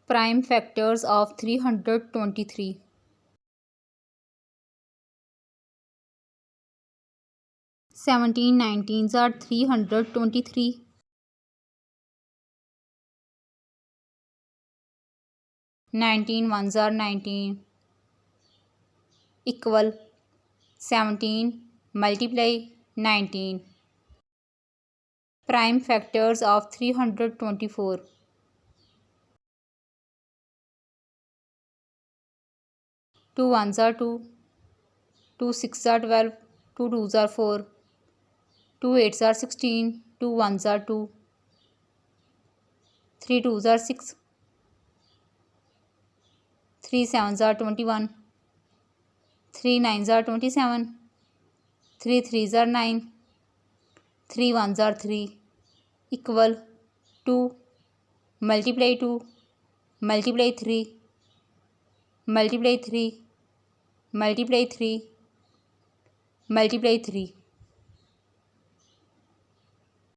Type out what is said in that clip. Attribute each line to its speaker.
Speaker 1: Prime factors of 323. 17 19s are 323. 19 ones are 19. Equal 17 multiply 19. Prime factors of 324. 2 ones are 2. 2 6s are 12. 2 2s are 4. 2 8s are 16. 2 1s are 2. 3 2s are 6. 3 7s are 21. 3 9s are 27. 3 3s are 9. 3 1s are 3. Equal 2 multiply 2 multiply 3 multiply 3 multiply 3 multiply 3.